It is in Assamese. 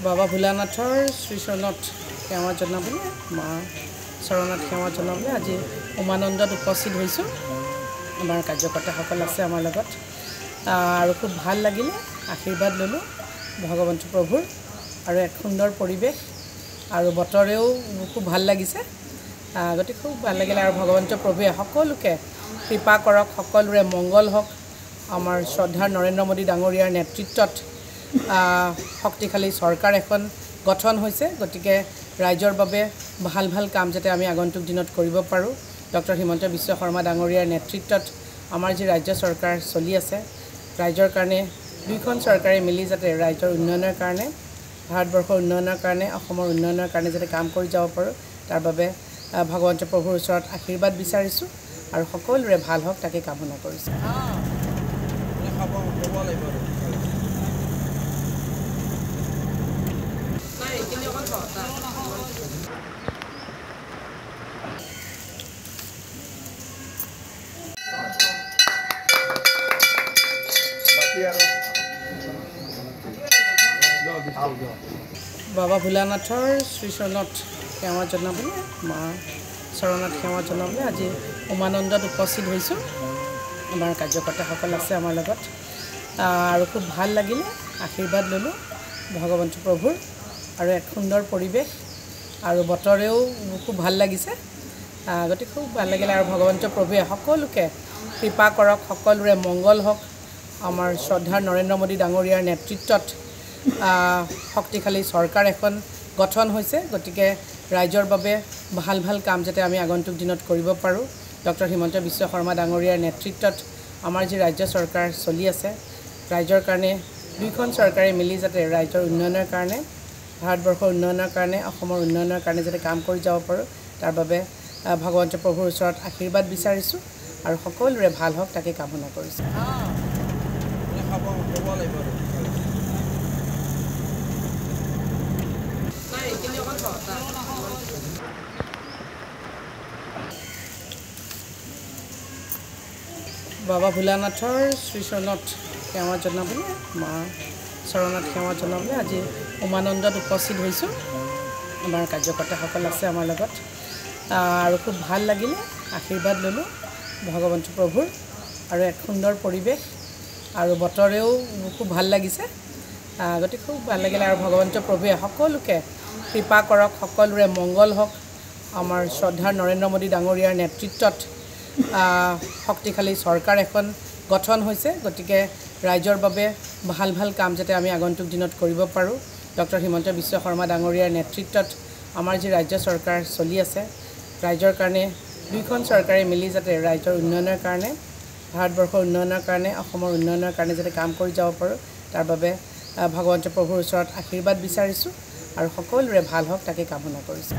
বাবা ভোলানাথৰ শ্ৰীচৰণত সেৱা জনাবলৈ মা চৰণত সেৱা জনাবলৈ আজি উমানন্দত উপস্থিত হৈছোঁ। আমাৰ কাৰ্যকৰ্তাসকল আছে আমাৰ লগত আৰু খুব ভাল লাগিলে, আশীৰ্বাদ ল'লোঁ ভগৱন্ত প্ৰভুৰ আৰু এক সুন্দৰ পৰিৱেশ আৰু বতৰেও খুব ভাল লাগিছে। গতিকে খুব ভাল লাগিলে আৰু ভগৱন্ত প্ৰভুৱে সকলোকে কৃপা কৰক, সকলোৰে মংগল হওক। আমাৰ শ্ৰদ্ধাৰ নৰেন্দ্ৰ মোদী ডাঙৰীয়াৰ নেতৃত্বত শক্তিশালী চৰকাৰ এখন গঠন হৈছে। গতিকে ৰাইজৰ বাবে ভাল ভাল কাম যাতে আমি আগন্তুক দিনত কৰিব পাৰোঁ। ডক্টৰ হিমন্ত বিশ্ব শৰ্মা ডাঙৰীয়াৰ নেতৃত্বত আমাৰ যি ৰাজ্য চৰকাৰ চলি আছে, ৰাইজৰ কাৰণে দুইখন চৰকাৰে মিলি যাতে ৰাইজৰ উন্নয়নৰ কাৰণে, ভাৰতবৰ্ষৰ উন্নয়নৰ কাৰণে, অসমৰ উন্নয়নৰ কাৰণে যাতে কাম কৰি যাব পাৰোঁ, তাৰ বাবে ভগৱন্ত প্ৰভুৰ ওচৰত আশীৰ্বাদ বিচাৰিছোঁ আৰু সকলোৰে ভাল হওক তাকে কামনা কৰিছোঁ। বাবা ভোলানাথৰ শ্ৰীচৰণত সেৱা জনাবলৈ মা চৰণত সেৱা জনাবলৈ আজি উমানন্দত উপস্থিত হৈছোঁ। আমাৰ কাৰ্যকৰ্তাসকল আছে আমাৰ লগত আৰু খুব ভাল লাগিলে, আশীৰ্বাদ ল'লোঁ ভগৱন্ত প্ৰভুৰ আৰু এক সুন্দৰ পৰিৱেশ আৰু বতৰেও খুব ভাল লাগিছে। গতিকে খুব ভাল লাগিলে আৰু ভগৱন্ত প্ৰভুৱে সকলোকে কৃপা কৰক, সকলোৰে মংগল হওক। আমাৰ শ্ৰদ্ধাৰ নৰেন্দ্ৰ মোদী ডাঙৰীয়াৰ নেতৃত্বত শক্তিশালী চৰকাৰ এখন গঠন হৈছে। গতিকে ৰাইজৰ বাবে ভাল ভাল কাম যাতে আমি আগন্তুক দিনত কৰিব পাৰোঁ। ডক্টৰ হিমন্ত বিশ্ব শৰ্মা ডাঙৰীয়াৰ নেতৃত্বত আমাৰ যি ৰাজ্য চৰকাৰ চলি আছে, ৰাইজৰ কাৰণে দুইখন চৰকাৰে মিলি যাতে ৰাইজৰ উন্নয়নৰ কাৰণে, ভাৰতবৰ্ষৰ উন্নয়নৰ কাৰণে, অসমৰ উন্নয়নৰ কাৰণে যাতে কাম কৰি যাব পাৰোঁ, তাৰ বাবে ভগৱন্ত প্ৰভুৰ ওচৰত আশীৰ্বাদ বিচাৰিছোঁ আৰু সকলোৰে ভাল হওক তাকে কামনা কৰিছোঁ। বাবা ভোলানাথৰ শ্ৰীচৰণত সেৱা জনাবলৈ মা চৰণত সেৱা জনাবলৈ আজি উমানন্দত উপস্থিত হৈছোঁ। আমাৰ কাৰ্যকৰ্তাসকল আছে আমাৰ লগত আৰু খুব ভাল লাগিলে, আশীৰ্বাদ ল'লোঁ ভগৱন্ত প্ৰভুৰ আৰু এক সুন্দৰ পৰিৱেশ আৰু বতৰেও খুব ভাল লাগিছে। গতিকে খুব ভাল লাগিলে আৰু ভগৱন্ত প্ৰভুৱে সকলোকে কৃপা কৰক, সকলোৰে মংগল হওক। আমাৰ শ্ৰদ্ধাৰ নৰেন্দ্ৰ মোদী ডাঙৰীয়াৰ নেতৃত্বত শক্তিশালী চৰকাৰ এখন গঠন হৈছে। গতিকে ৰাইজৰ বাবে ভাল ভাল কাম যাতে আমি আগন্তুক দিনত কৰিব পাৰোঁ। ডক্টৰ হিমন্ত বিশ্ব শৰ্মা ডাঙৰীয়াৰ নেতৃত্বত আমাৰ যি ৰাজ্য চৰকাৰ চলি আছে, ৰাইজৰ কাৰণে দুইখন চৰকাৰে মিলি যাতে ৰাইজৰ উন্নয়নৰ কাৰণে, ভাৰতবৰ্ষৰ উন্নয়নৰ কাৰণে, অসমৰ উন্নয়নৰ কাৰণে যাতে কাম কৰি যাব পাৰোঁ, তাৰ বাবে ভগৱন্ত প্ৰভুৰ ওচৰত আশীৰ্বাদ বিচাৰিছোঁ আৰু সকলোৰে ভাল হওক তাকে কামনা কৰিছোঁ।